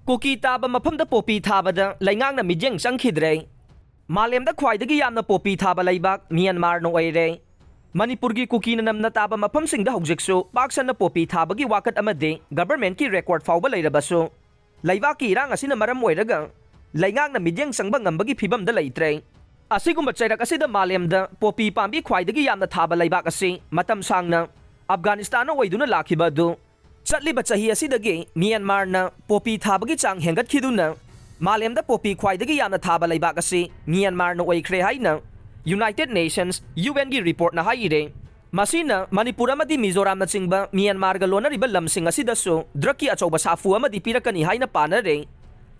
cookie ताब मफमदा पोपी थाबदा लैंगांगना मिजेंग चंखिद्रे मालेमदा ख्वाइदगी यामना पोपी थाबा लैबाक Myanmar no ओइरे Manipur की कुकी नमना ताब मफमसिंगदा हौजिकसु पाक्सना पोपी थाबगी वाकत अमदे गवर्नमेंट की रेकॉर्ड फाउबा लैरबसु लैबाकी इरांग असिना मरम ओइरगा लैंगांगना मिजेंग संगबा ngambagi फिबमदा लैत्रे असिगुम्बा चैरक असिदा मालेमदा पोपी पांबी ख्वाइदगी यामना थाबा लैबाक असि मतम सांगना अफगानिस्तान ओइदुना लाखिबदु चटलिबा चाही असिदगी म्यांमारना पोपी थाबगी चांग हेंगतखिदुना मालेमदा पोपी ख्वाइदगी यामना थाबा लैबाक असि म्यांमारना ओइख्रे हाइना यूनाइटेड नेशंस UN की रिपोर्ट ना हाइरे मसीना मणिपुर अमदी मिजोराम चिंगबा म्यांमार गा लोनरिबा लमसिंग असिदसु ड्रग की अचौबा साफु अमदी पिरकनी हाइना पानरे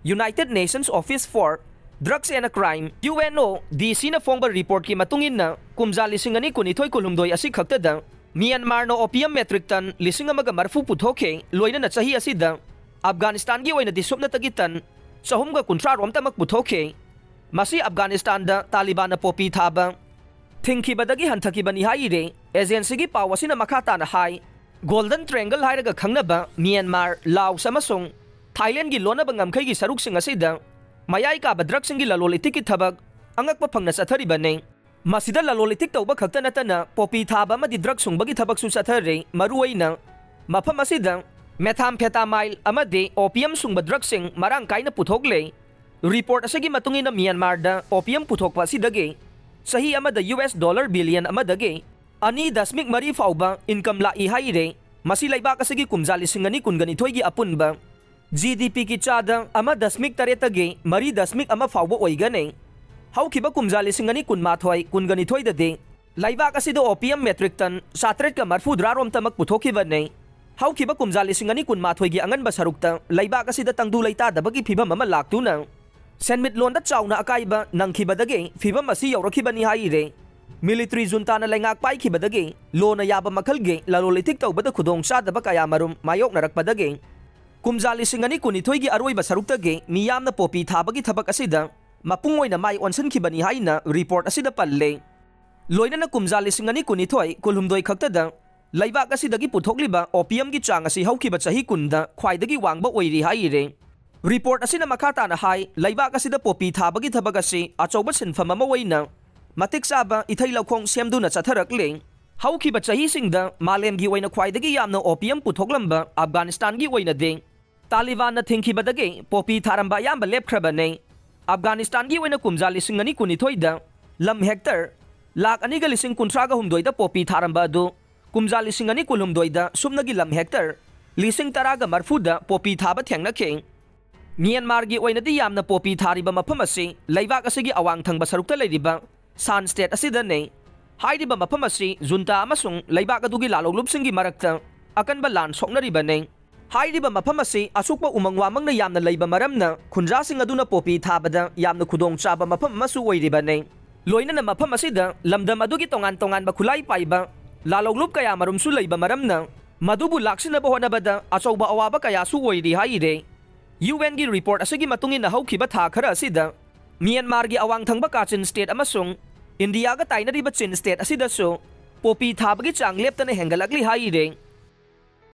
United Nations office for drugs and crime UNO DC ना फोंगबा रिपोर्ट की मतुंगिना कुमजा लिसिंगनी कुनिथोय कुलुमदोय असि खक्तदा म्यांमार नो ओपियम मेट्रिक टन लिसिंग अमगा मरफु पुथोखे लोइना चाही असिदा अफगानिस्तान की ओइना दिसुपना तगी टन चहुमगा कुंट्रा रोम तमक पुथोखे मसी अफगानिस्तान दा तालिबान पोपी थाबा थिंखिबदगी हंथकिबनी हाइरे एजेंसी की पावसिना मखाताना हाई गोल्डन ट्रायंगल हाइरगा खंगनबा म्यांमार लाओस अमसुंग थाईलैंड की लोनबा ngamkhai की सरुकसिंग असिदा मयाई का ड्रग्सिंग की ललोलितिक की थबक अंगकपा फंगना चथरिबने मसिदा ललोलितिक तौबा खक्त नतना पोपी थाबा मदि ड्रग सुंगबगी थबक सु चथरे मरुइना मफम असिदा मेथाम्फेटामाइल अमदे ओपियम सुंगबा ड्रग्सिंग मरांग काइना पुथोकले रिपोर्ट असगी मतुंगिना म्यांमार दा ओपियम पुथोकपा सिदगे सही अमदा $1 बिलियन अमदगे 2.3 फाउबा इनकम लाई हाइरे मसी लैबाक असगी कुमजा लिसिंगनी कुनगनी थोइगी अपुनबा GDP की चादा अमा 0.3 3.1 फाउबा ओइगने हौखिबा कुमजा लिसिंगनी कुनमाथोय कुनगनी दे लैबाक असिदा ओपियम मेट्रिक टन 7 का मरफुद्रा रोम तमक पुथोखिबने हौखिबा कुमजा लिसिंगनी कुनमाथोय की अंगनबा सरुकता लैबाक असिदा तंगदु लैता दबगी फिबम अमा लाक्तुना सेनमिट लोंदा चाउना अकाइबा नंखिबदगे फिबम असि यौरखिबनी हाइरे मिलिटरी जुंताना लैंगाक पाइखिबदगे लोना याबा मखलगे ललोलितिक तौबदा खुदोंग चादबा कया मरुम मायोकनरकपदगे कुमजा लिसिंगनी कुनिथोय की अरोइबा सरुकतगे मियामना पोपी थाबगी थबक असिदा मपुंग ओइना माइ ओनसनखिबनी हाइना रिपोर्ट असिदा पल्ले लोइनना कुमजा लिसिंगनी कुनिथोय कुलहुमदोय खक्तदा लैबाक असिदगी पुथोकलिबा ओपियम की चांग असि हौखिबा चाही कुंदा ख्वाइदगी वांगबा ओइरि हाइरे रिपोर्ट असिना मखाताना हाई लैबाक असिदा पोपी थाबगी थबक असि अचौबा सिनफम अमा ओइना मतिक चाबा इथै लौखोंग सेमदुना चथरकले हौखिबा चाहीसिंगदा मालेमगी ओइना ख्वाइदगी यामना ओपियम पुथोकलंबा अफगानिस्तान की ओइना दे तालिबान ना थिंखिबदगे पोपी थारंबा यामबा लेपख्रबने अफगानिस्तान की ओइना कुमजा लिसिंगनी कुनिथोइदा लम हेक्टर लाख 2.53 पोपी थारंबा दु कुमजा लिसिंगनी कुलुमदोइदा सुमनगी लम हेक्टर लिसिंग तरागा मरफुदा पोपी थाबा थेंगनखे म्यांमार की ओइनदी यामना पोपी थारिबा मफम असि लैबाक असigi अवांग थंगबा सरुकता लैरिबा सान स्टेट असिदने हाइरिबा मफम असि जुंता अमसुंग लैबाक अदुगी लालौलुपसिंगी मरक्ता अकनबा लान सोकनरिबने हाइरिबा मफम असि असुकबा उमंग वामंगना यामना लैबा मरमना खुंजासिंग अदुना पोपी थाबदा यामना खुदोंग चाबा मफम मसु ओइरिबने लोइनना मफम असिदा लमदम अदुगी तोंगान तोंगानबा खुलाई पाइबा लालौलुप कया मरुमसु लैबा मरमना मदुबु लाक्सिनबा होनबदा अचौबा अवाबा कयासु ओइरि हाइरे UN की रिपोर्ट असगी मतुंगिना हौखिबा था खरा असिदा म्यांमार की अवांग थंगबा काचिन स्टेट अमसुंग इंडिया का ताइनरिबा चिन स्टेट असिदसु पोपी थाबगी चांग लेपतने हेंगलकली हाइरे